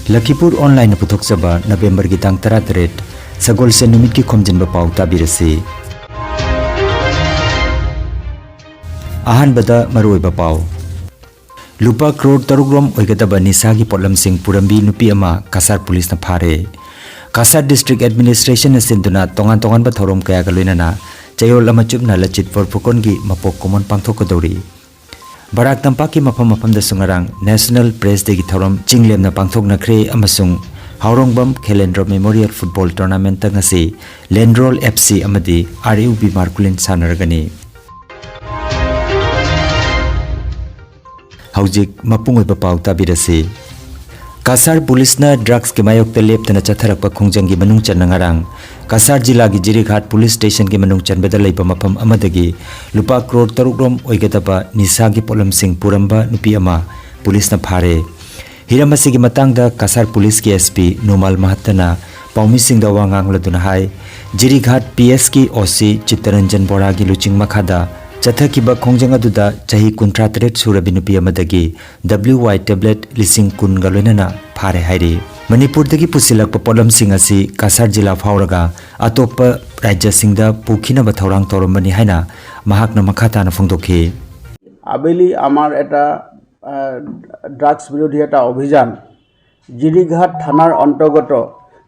Lakhipur online पुथोक्चबा नवेम्बर की तांग 13 सगोलसे नुमित की खोमजिनबा पाउ ताबिरसी अहानबदा मरुओइबा पाउ लुपा करोड़ तरुग्रोम ओइगदबा निसागी पोटलमसिंग पुरंबी नुपी अमा कासार पुलिस न फारे कासार डिस्ट्रिक्ट एडमिनिस्ट्रेशन सिंधुना तोंगान तोंगान थौरम कया गलोइनना चयोल अमा चुपना लचित बोरफुकोन की मपोक कोमन पांगथोकदौरी बराक तंपा की मफम मफम द सुंगरांग नेशनल प्रेस डे की थौरम चिंगलेमना पांगथोकनख्रे अमसुंग Haorongbam Khelendro memorial football tournament तंगसी लेंड्रोल एफसी अमदी आरयूबी मार्कुलिन सानरगनी हौजिक मपुंग ओइबा पाउ ताबिरसी कासार पुलिस न ड्रग्स के मायोक्ता लेप्तना चथरकपा खोंजंग की मनुंग चन्नंगारांग कासार जिला की जिरीघाट पुलिस स्टेशन के मनुंग चनबदा लैबा मफम अमदगी लुपा करोड़ तरुग्रोम ओइगदबा निसा की पोलमसिंग पुरंबा नुपी अमा पुलिस न फारे हिरम असिगी मतंगदा कासार पुलिस की एसपी नोमाल महत्तना पाउमिसिंग दा वांगांगलदुना हाय जिरीघाट पीएस की ओसी चित्तरंजन बोरा की लुचिंग मखादा चथकिबा खोंजंग अदुदा चाही 38 सुरबी नुपी अमदगी WY टेब्लेट लिसिंग कुन गलोइनना फारे हाइरी मणिपुर दगी पुसिलक पोलमसिंग असि कासार जिला फावरगा अतोप राज्य सिंगदा पुखिनबा थौरांग तोरमबनी हाइना महाकना मखाताना फोंदोखि आबेली आमार एटा ड्राग्स विरोधी एटा अभियान जिरीघाट थानार अंतर्गत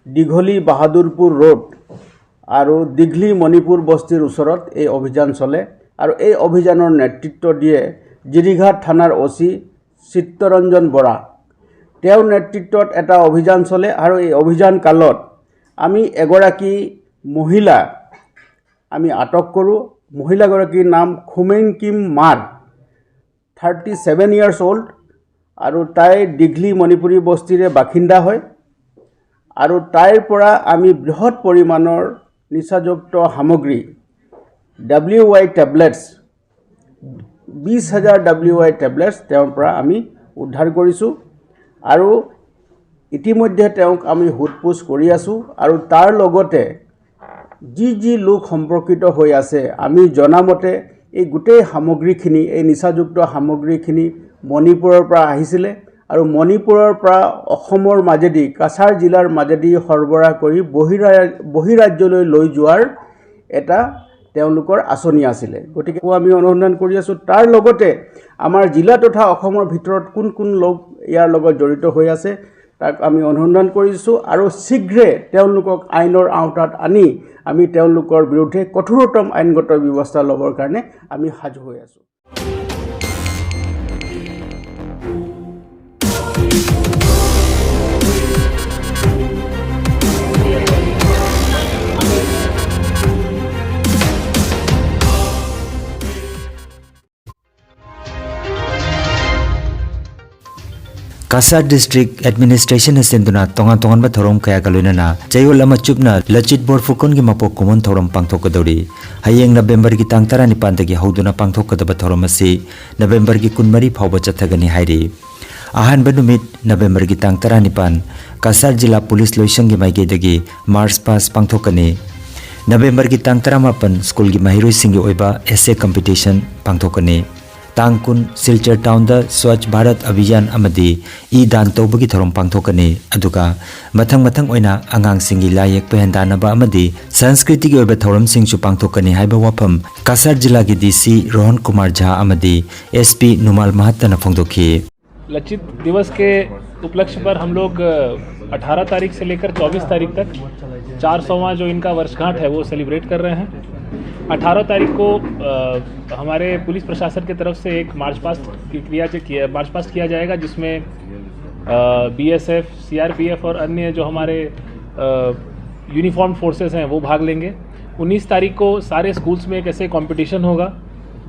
दीघली बाहादुरपुर रोड और दीघली मणिपुर बस्तीर उसरत ए अभियान चले और ए अभियानर नेतृत्व दिए जिरीघाट थानार ओसी चित्तरंजन बोरा तेर नेतृत्वत एटा अभियान चले और ए अभियान कालत आमी एगराकी महिला आमी आटक करूँ महिलागराकीर नाम खुमेन किम मार 37 years old और ताई दीघली मणिपुरी बस्तीरे बासिंदा है और ताइर परा आमी बृहत परिमाणर निशायुक्त सामग्री WY टेब्लेट्स 20,000 WY टेब्लेट्स तेर परा आमी उद्धार करिछु और इतिमध्ये तेओक आमी हुटपुछ करि आछु और तार लगते जी लोक सम्पर्कित हो आछे आमी जनामते এই গোটেই সামগ্ৰীখিনি এই নিচাযুক্ত সামগ্ৰীখিনি মণিপুৰৰ পৰা আহিছিলে আৰু মণিপুৰৰ পৰা অসমৰ মাজেদি কাছাৰ জিলাৰ মাজেদি সৰবৰাহ কৰি বহিৰাজ্যলৈ লৈ যোৱাৰ এটা তেওঁলোকৰ আঁচনি আছিলে গতিকে আমি অনুসন্ধান কৰি আছো তাৰ লগতে আমাৰ জিলা তথা অসমৰ ভিতৰত কোন কোন লোক ইয়াৰ লগত জড়িত হৈ আছে তাক আমি অনুসন্ধান কৰিছো আৰু শীঘ্ৰে তেওঁলোকক আইনৰ আওতাত আনি আমি তেওঁলোকৰ বিৰুদ্ধে কঠোৰতম আইনগত ব্যৱস্থা লবৰ কাৰণে আমি সাজু হৈ আছো कासार डिस्ट्रिक्ट एडमिनिस्ट्रेशन सिंधुना तोंगान तोंगान बा थौरम कया गलोइनना चयोल अमा चुपना लचित बोरफुकोन की मपोक कोमन थौरम पांगथोकदौरी हयेंग नवेम्बर की तांग 19 दगी हौदुना पांगथोकदबा थौरम असि नवेम्बर की 19 फावबा चथगनी हाइरी अहानबा नुमित नवेम्बर की तांग 19 कासार जिला पुलिस लोइसंग की माइगेदगी मार्च पास पांगथोकनी नवेम्बर की तांग 18 स्कूल की महिरोइसिंग की ओइबा एसे कंपटीशन पांगथोकनी तांग कुन सिलचर टाउन द स्वच्छ भारत अभियान अमदी ई दान तौबगी थौरम पांगथोकनी अदुगा मथंग मथंग ओइना अंगांग सिंगी लायक पहनदानबा अमदी संस्कृति की ओइबा थौरम सिंगसु पांगथोकनी हाइबा वाफम कासार जिला की डीसी रोहन कुमार झा अमदी एसपी नुमाल महत्तना फोंदोखी लचित दिवस के उपलक्ष्य पर हम लोग 18 तारीख से लेकर 24 तारीख तक 400वां जो इनका वर्षगांठ है वो सेलिब्रेट कर रहे हैं 18 तारीख को हमारे पुलिस प्रशासन की तरफ से एक मार्च पास्ट किया जाएगा जिसमें BSF, CRPF और अन्य जो हमारे यूनिफॉर्म फोर्सेस हैं वो भाग लेंगे 19 तारीख को सारे स्कूल्स में एक ऐसे कंपटीशन होगा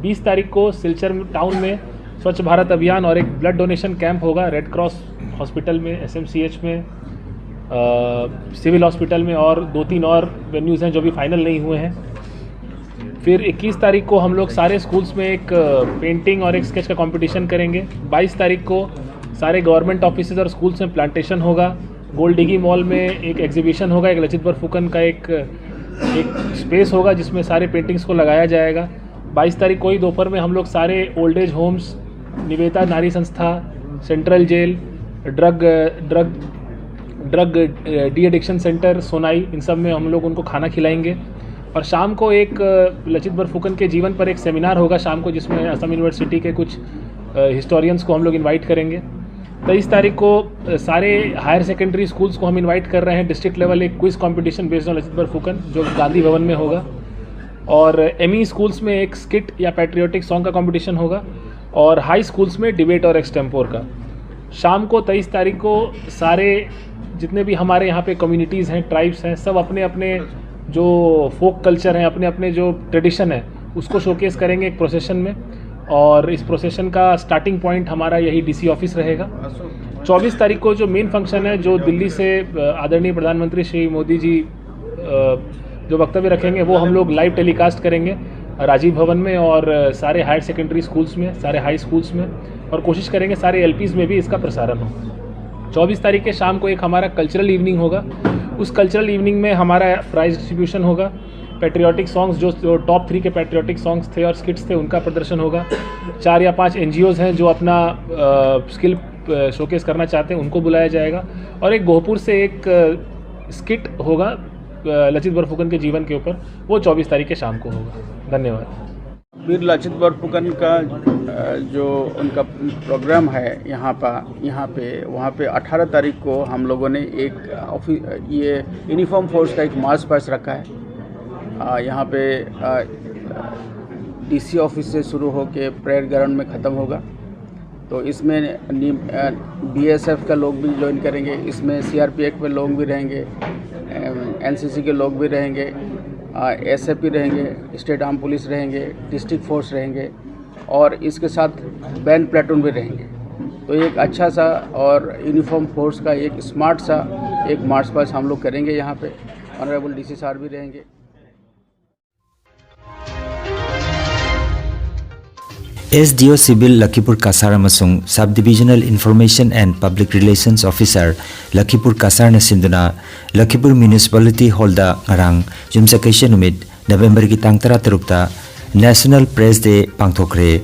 20 तारीख को सिलचर टाउन में स्वच्छ भारत अभियान और एक ब्लड डोनेशन कैंप होगा रेड क्रॉस हॉस्पिटल में SMCH में सिविल हॉस्पिटल में और 2-3 और वेन्यूज़ हैं जो भी फाइनल नहीं हुए हैं फिर 21 तारीख को हम लोग सारे स्कूल्स में एक पेंटिंग और एक स्केच का कंपटीशन करेंगे 22 तारीख को सारे गवर्नमेंट ऑफिसेज और स्कूल्स में प्लांटेशन होगा गोल्ड डिगी मॉल में एक एग्जीबिशन होगा एक लचित बोरफुकन का एक स्पेस होगा जिसमें सारे पेंटिंग्स को लगाया जाएगा 22 तारीख को ही दोपहर में हम लोग सारे old age homes Niveda Nari Sanstha central jail drug drug de addiction centre Sonai, इन सब में हम लोग उनको खाना खिलाएंगे। और शाम को एक लचित बरफुकन के जीवन पर एक सेमिनार होगा शाम को, जिसमें असम यूनिवर्सिटी के कुछ हिस्टोरियंस को हम लोग इनवाइट करेंगे। 23 तारीख को सारे हायर सेकेंडरी स्कूल्स को हम इनवाइट कर रहे हैं। डिस्ट्रिक्ट लेवल एक quiz competition based on Lachit Barphukan जो गांधी भवन में होगा। और एमई स्कूल्स में एक स्किट या पैट्रियोटिक सॉन्ग का कंपटीशन होगा। और हाई स्कूल्स में डिबेट और एक्सटेम्पोर का। शाम को 23 तारीख को सारे जितने भी हमारे यहाँ पे कम्युनिटीज़ हैं, ट्राइब्स हैं, सब अपने अपने जो फोक कल्चर हैं, अपने अपने जो ट्रेडिशन है उसको शोकेस करेंगे एक प्रोसेशन में। और इस प्रोसेशन का स्टार्टिंग पॉइंट हमारा यही डीसी ऑफिस रहेगा। 24 तारीख को जो मेन फंक्शन है, जो दिल्ली से आदरणीय प्रधानमंत्री श्री मोदी जी जो वक्तव्य रखेंगे, वो हम लोग लाइव टेलीकास्ट करेंगे राजीव भवन में और सारे हायर सेकेंडरी स्कूल्स में, सारे हाई स्कूल्स में, और कोशिश करेंगे सारे एलपीज़ में भी इसका प्रसारण हो। 24 तारीख के शाम को एक हमारा कल्चरल इवनिंग होगा। उस कल्चरल इवनिंग में हमारा प्राइज डिस्ट्रीब्यूशन होगा। पैट्रियोटिक सॉन्ग्स जो टॉप 3 के पैट्रियोटिक सॉन्ग्स थे और स्किट्स थे उनका प्रदर्शन होगा। 4 या 5 NGOs हैं जो अपना स्किल शोकेस करना चाहते हैं, उनको बुलाया जाएगा। और एक गोहपुर से एक स्किट होगा लचित बरफुकन के जीवन के ऊपर, वो 24 तारीख के शाम को होगा। धन्यवाद। वीर लचित बरफुकन का जो उनका प्रोग्राम है यहाँ पे वहाँ पे 18 तारीख को हम लोगों ने एक ये यूनिफॉर्म फोर्स का एक मार्च पास्ट रखा है। यहाँ पे डीसी ऑफिस से शुरू होके परेड ग्राउंड में ख़त्म होगा। तो इसमें BSF का लोग भी ज्वाइन करेंगे, इसमें CRPF के लोग भी रहेंगे, NCC के लोग भी रहेंगे, SAP रहेंगे, स्टेट आर्म पुलिस रहेंगे, डिस्ट्रिक्ट फोर्स रहेंगे और इसके साथ बैंड प्लेटून भी रहेंगे। तो एक अच्छा सा और यूनिफॉर्म फोर्स का एक स्मार्ट सा एक मार्च पास्ट हम लोग करेंगे। यहाँ पे ऑनरेबल DC साहब भी रहेंगे। SDO सिविल लखीपुर कासार अमसुंग sub divisional information and public relations officer Lakhipur कासार ने सिंधुना लखीपुर म्युनिसिपलिटी हॉलदा ngarang युमसाकैसे नुमित नवेम्बर की तांग 13 नेशनल प्रेस डे पांगथोखरे।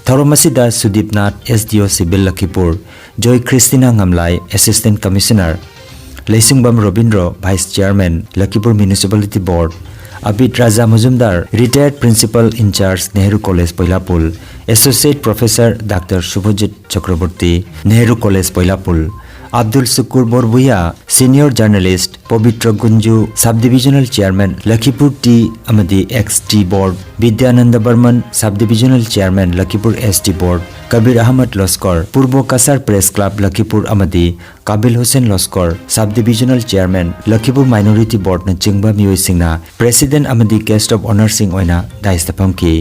थौरम असिदा Sudipnath SDO civil Lakhipur, Joy Christina ngamlai assistant commissioner, Lesingbam Ravindra vice chairman Lakhipur municipality board, Abid Raja Majumdar retired principal incharge Nehru college Pahilapul, associate professor doctor Shubhajit Chakraborty Nehru college Pahilapul, Abdul Shukur Borbhuiya senior journalist, Pabitra गुंजू सब डिविजनल चेयरमैन लखीपुर टी अमदी XT board, Vidyanand Barman sub divisional chairman Lakhipur ST board, Kabir Ahmed Laskar पूर्व कासार press club Lakhipur अमदी काबिल Hussain Laskar sub divisional chairman Lakhipur minority board न चिंगबा मियोय सिंगना प्रेसिडेंट अमदी गेस्ट ऑफ ऑनर सिंग ओइना दाइस्तफम की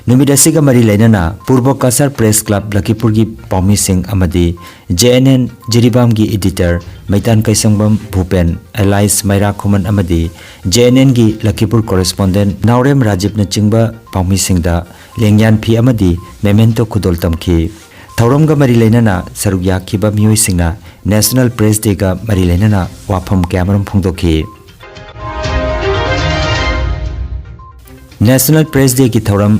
नुमित असिगा मरी लेना पूर्व कासार प्रेस क्लब लखीपुर की पौमी सिंह अमदी JNN जिरीबाम की एडिटर मैतान कैसंगबम भूपेन एलाइस मैरा खुमन अमदी JNN की लखीपुर कॉरेस्पोंडेंट नावरेम राजीव न चिंगबा पौमी सिंगदा लेंग्यान फी अमदी मेमेंटो खुदोल तमखी। थौरमगा मरी लेना सरुक याखिबा मियोय सिंगना नेशनल प्रेस डे का मरी लेना वाफम कैमरम फोंदोखी। नेशनल प्रेस डे की थौरम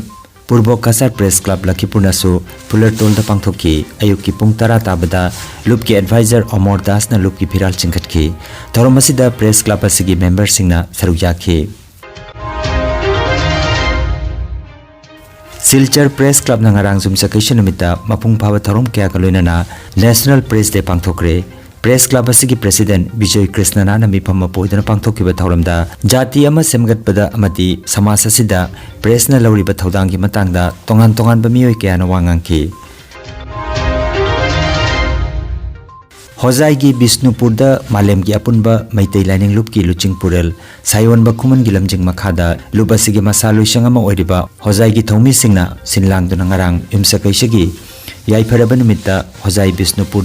पूर्व कासार प्रेस क्लब लखीपुर नसु फुलरटोल पांथोखी। अयुक की पुंग 10 ताबदा लुप की एडवाइजर अमर दास न लुप की फिराल चिंखटखी। थौरम असिदा प्रेस क्लब असिगी मेंबर सिंगना सरुक याखी। सिलचर प्रेस क्लब ngarang युमसाकैसे नुमिता मपुंग फाबा थौरम क्या कलोइना नेशनल प्रेस डे पांथोखरे। प्रेस क्लब असिगी प्रेसिडेंट विजय कृष्णना मिफम पोइदना पांथोखिबा थौरमदा जाति अमा सेमगतपदा अमदी समाज असिदा प्रेस न लौरिबा थौदांगी मतंगदा तोंगान तोंगान बमियोय कयाना वांगांखी। होजाई बिष्णुपुर मालेम की अपुनबा मैतै लाइनिंग लुप की लुचिंग पुरेल सायोन बखुमन की लमजिंग मखादा लुप असिगी मसा लुइसंग अमा ओइरिबा होजाई की थौमी सिंगना सिनलांगदुना ngarang युमसाकैसेगी याइफरबा नुमित्ता होजाई बिष्णुपुर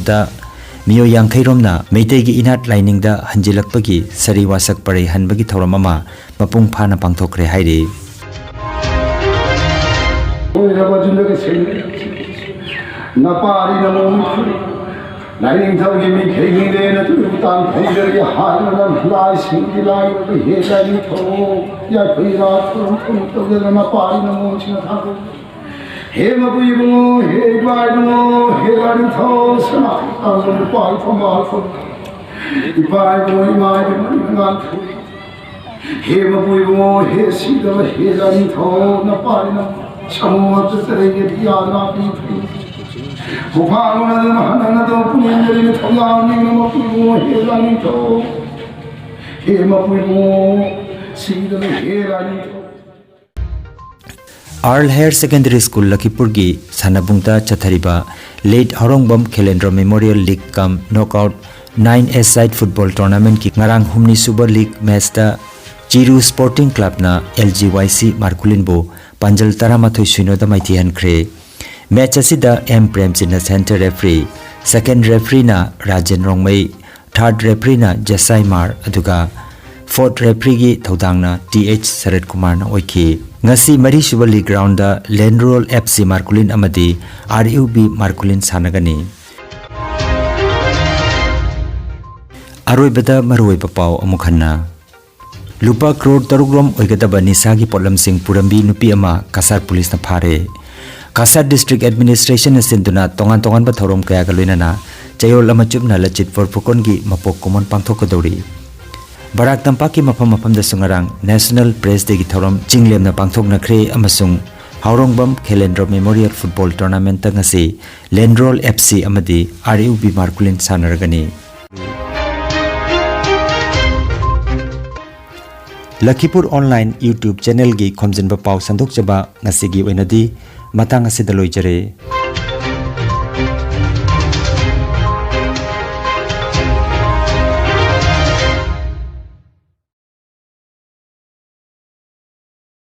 मियो यांखैरोमना मैतै की इनाट लाइनिंग दा हंजिलकपगी सरी वासक परै हनबगी थौरम अमा मपुंग फाना पांथोखरे हाइरि। लाइनिंग थल के मी खेगी दे न तु तान भैदर के हार न लाइ सिंगी लाइ हे लाइनिंग थो या भैरा तो न पारी न मोन छिन थाको हे मबुई बो हे बाय नो हे गाडी थो सना अन पाल फमाल फो Ibai boy mai de ngal he ma boy bo he si da he la ni tho na pa na samu at tere ye ya na pi ho pha na na na do pu ni ni tho ya ni ma boy bo he la ni tho he ma boy bo si da he la ni tho Arl Higher Secondary School Lakipur gi Sanabungta Chathariba Late Horongbam Khelendra Memorial League Cum Knockout 9 side football tournament ki ngarang humni Super League match ta Chiru Sporting Club na LGYC Markulin bo Panjal Taramathoi Suino da maiti hankre match asida M Premchin na center referee second referee na Rajan Rongmei third referee na Jasai Mar aduga fourth referee gi thodang na TH Sarat Kumar na oiki ngasi mari suba league ground da Landroll FC Markulin amadi RUB Markulin sanagani aroi bada maroi papau amukhanna lupa crore tarugrom oigadaba nisagi polam sing purambi nupi ama Kasar police na phare Kasar district administration sinduna tongan tongan ba thorom kaya galoina na chayol ama chupna lachit for pukon gi mapok common pangthok kodori Barak tampaki mapam da sungarang National Press Day gi thorom chinglem na pangthok na khre amasung Haurongbam Khelendra Memorial Football Tournament ta ngasi Landroll FC amadi RUB Markulin sanaragani Lakipur Online YouTube channel gi khomjinba pau sandok jaba ngasi gi oinadi matang asidaloi jare